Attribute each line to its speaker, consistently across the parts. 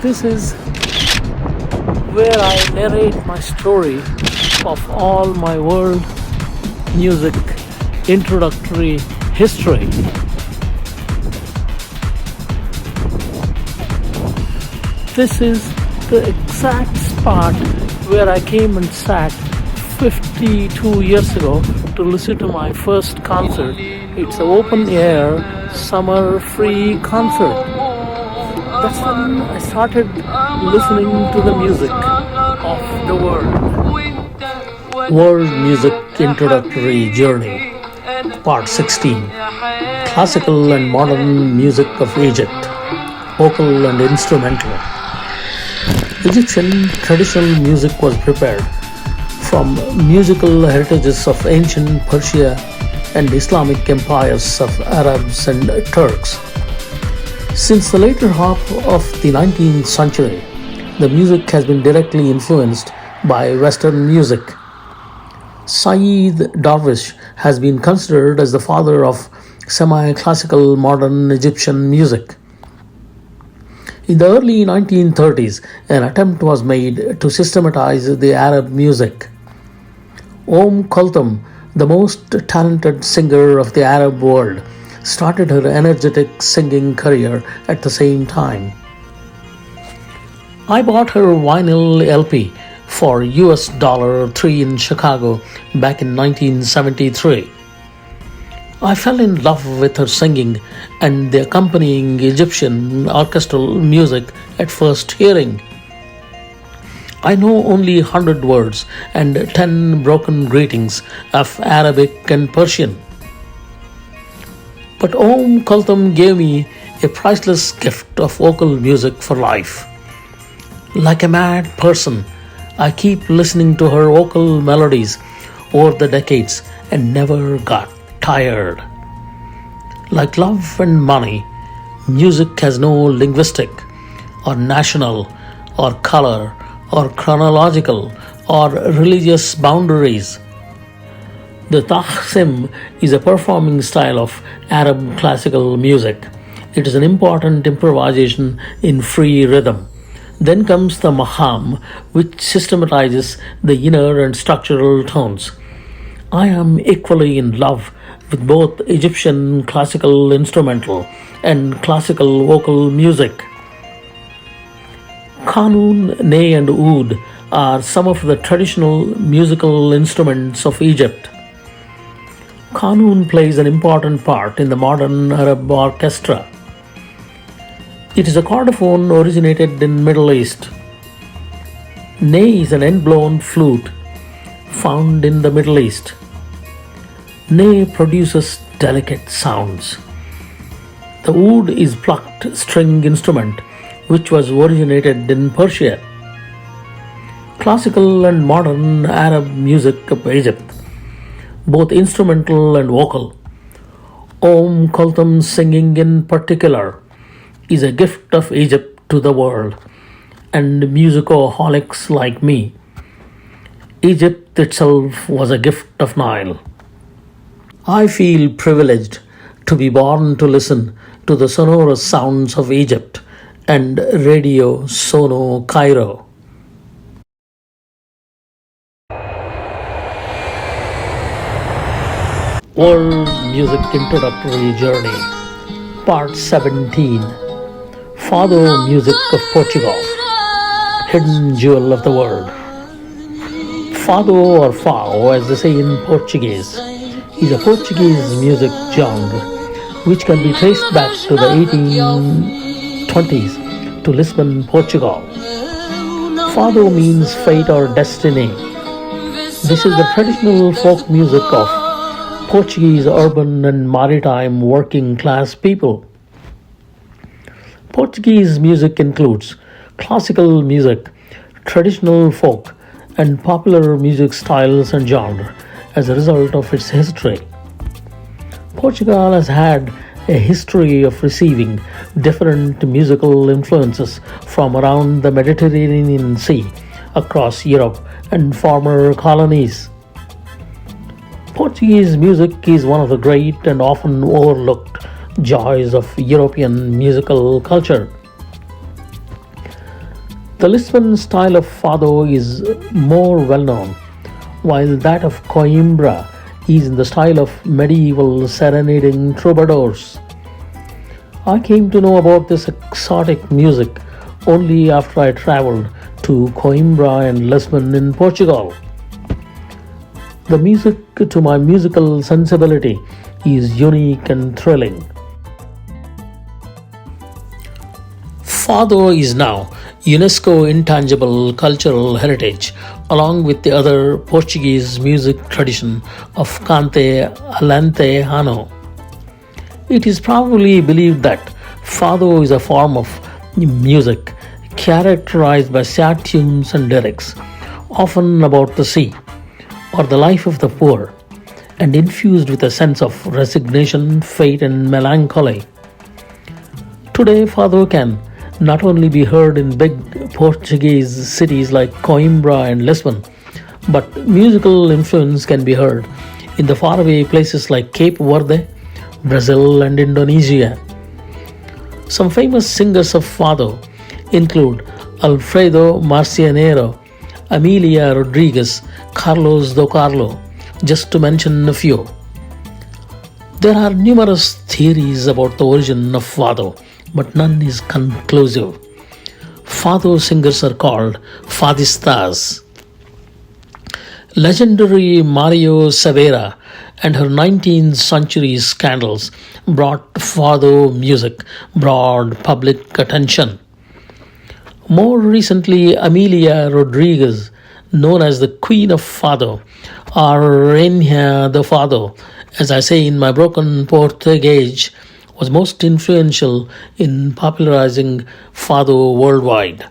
Speaker 1: This is where I narrate my story of all my world music introductory history. This is the exact spot where I came and sat 52 years ago to listen to my first concert. It's an open air summer free concert. That's when I started listening to the music of the world. World Music Introductory Journey, Part 16. Classical and Modern Music of Egypt, Vocal and Instrumental. Egyptian traditional music was prepared from musical heritages of ancient Persia and Islamic empires of Arabs and Turks. Since the later half of the 19th century, the music has been directly influenced by Western music. Sayyid Darwish has been considered as the father of semi-classical modern Egyptian music. In the early 1930s, an attempt was made to systematize the Arab music. Kolthom, the most talented singer of the Arab world, started her energetic singing career at the same time. I bought her vinyl LP for $3 in Chicago back in 1973. I fell in love with her singing and the accompanying Egyptian orchestral music at first hearing. I know only 100 words and 10 broken greetings of Arabic and Persian. But Kolthom gave me a priceless gift of vocal music for life. Like a mad person, I keep listening to her vocal melodies over the decades and never got tired. Like love and money, music has no linguistic or national or color or chronological or religious boundaries. The tahsim is a performing style of Arab classical music. It is an important improvisation in free rhythm. Then comes the maham, which systematizes the inner and structural tones. I am equally in love with both Egyptian classical instrumental and classical vocal music. Qanun, ney and oud are some of the traditional musical instruments of Egypt. Qanun plays an important part in the modern Arab orchestra. It is a chordophone originated in Middle East. Ney is an end-blown flute found in the Middle East. Ney produces delicate sounds. The oud is plucked string instrument which was originated in Persia. Classical and modern Arab music of Egypt, both instrumental and vocal. Kolthom singing in particular is a gift of Egypt to the world and musicoholics like me. Egypt itself was a gift of Nile. I feel privileged to be born to listen to the sonorous sounds of Egypt and Radio Sono, Cairo. World Music Introductory Journey, Part 17. Fado Music of Portugal, Hidden Jewel of the World. Fado or Fao, as they say in Portuguese, is a Portuguese music genre which can be traced back to the 1820s to Lisbon, Portugal. Fado means fate or destiny. This is the traditional folk music of Portuguese urban and maritime working class people. Portuguese music includes classical music, traditional folk, and popular music styles and genre as a result of its history. Portugal has had a history of receiving different musical influences from around the Mediterranean Sea, across Europe, and former colonies. Portuguese music is one of the great and often overlooked joys of European musical culture. The Lisbon style of fado is more well known, while that of Coimbra is in the style of medieval serenading troubadours. I came to know about this exotic music only after I traveled to Coimbra and Lisbon in Portugal. The music, to my musical sensibility, is unique and thrilling. Fado is now UNESCO Intangible Cultural Heritage, along with the other Portuguese music tradition of cante alentejano. It is probably believed that fado is a form of music characterized by sad tunes and lyrics, often about the sea or the life of the poor, and infused with a sense of resignation, fate, and melancholy. Today, fado can not only be heard in big Portuguese cities like Coimbra and Lisbon, but musical influence can be heard in the faraway places like Cape Verde, Brazil, and Indonesia. Some famous singers of fado include Alfredo Marcianero, Amelia Rodriguez, Carlos do Carlo, just to mention a few. There are numerous theories about the origin of fado, but none is conclusive. Fado singers are called fadistas. Legendary Mario Severa and her 19th century scandals brought fado music broad public attention. More recently, Amelia Rodriguez, known as the Queen of Fado, or Rainha do Fado, as I say in my broken Portuguese, was most influential in popularizing fado worldwide.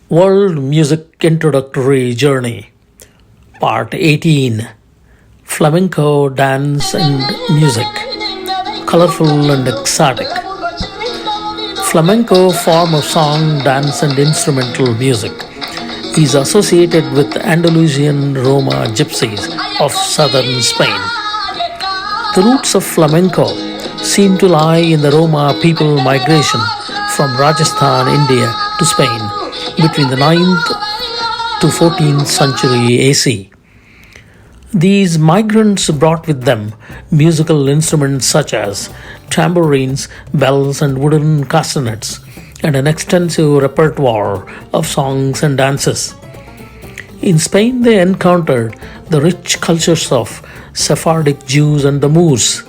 Speaker 1: World Music Introductory Journey, Part 18. Flamenco Dance and Music, Colorful and Exotic. Flamenco form of song, dance and instrumental music is associated with Andalusian Roma gypsies of southern Spain. The roots of flamenco seem to lie in the Roma people migration from Rajasthan, India to Spain between the 9th to 14th century AC. These migrants brought with them musical instruments such as tambourines, bells, and wooden castanets, and an extensive repertoire of songs and dances. In Spain, they encountered the rich cultures of Sephardic Jews and the Moors.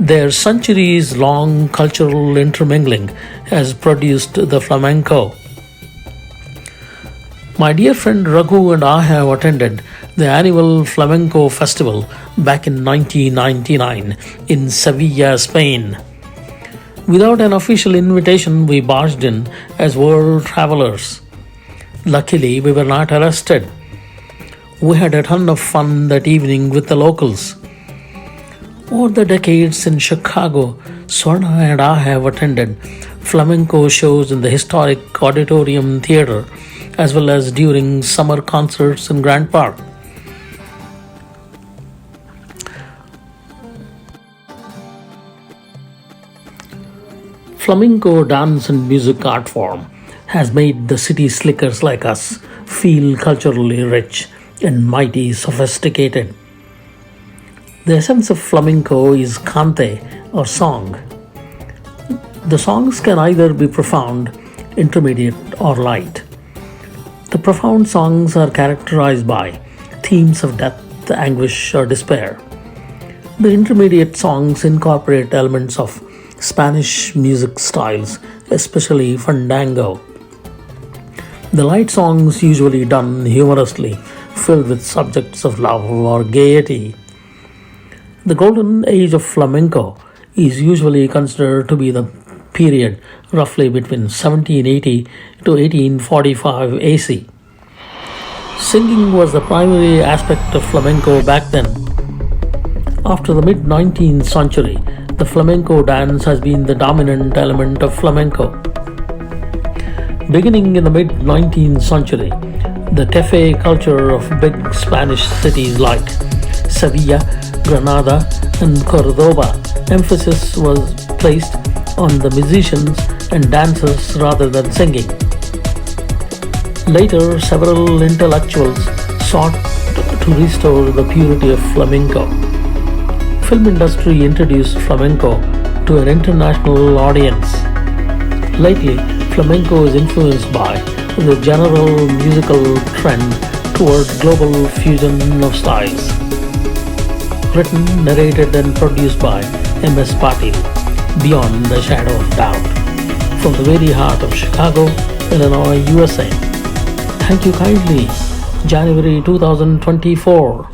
Speaker 1: Their centuries-long cultural intermingling has produced the flamenco. My dear friend Raghu and I have attended the annual Flamenco Festival back in 1999 in Sevilla, Spain. Without an official invitation, we barged in as world travelers. Luckily, we were not arrested. We had a ton of fun that evening with the locals. Over the decades in Chicago, Swarna and I have attended flamenco shows in the historic Auditorium Theater as well as during summer concerts in Grand Park. Flamenco dance and music art form has made the city slickers like us feel culturally rich and mighty sophisticated. The essence of flamenco is cante or song. The songs can either be profound, intermediate, or light. The profound songs are characterized by themes of death, anguish, or despair. The intermediate songs incorporate elements of Spanish music styles, especially fandango. The light songs, usually done humorously, filled with subjects of love or gaiety. The golden age of flamenco is usually considered to be the period roughly between 1780 to 1845 AC. Singing was the primary aspect of flamenco back then. After the mid-19th century, the flamenco dance has been the dominant element of flamenco. Beginning in the mid-19th century, the tefe culture of big Spanish cities like Sevilla, Granada, and Cordoba, emphasis was placed on the musicians and dancers rather than singing. Later, several intellectuals sought to restore the purity of flamenco. Film industry introduced flamenco to an international audience. Lately, flamenco is influenced by the general musical trend toward global fusion of styles. Written, narrated and produced by M.S. Patil, Beyond the Shadow of Doubt, from the very heart of Chicago, Illinois, USA. Thank you kindly. January 2024.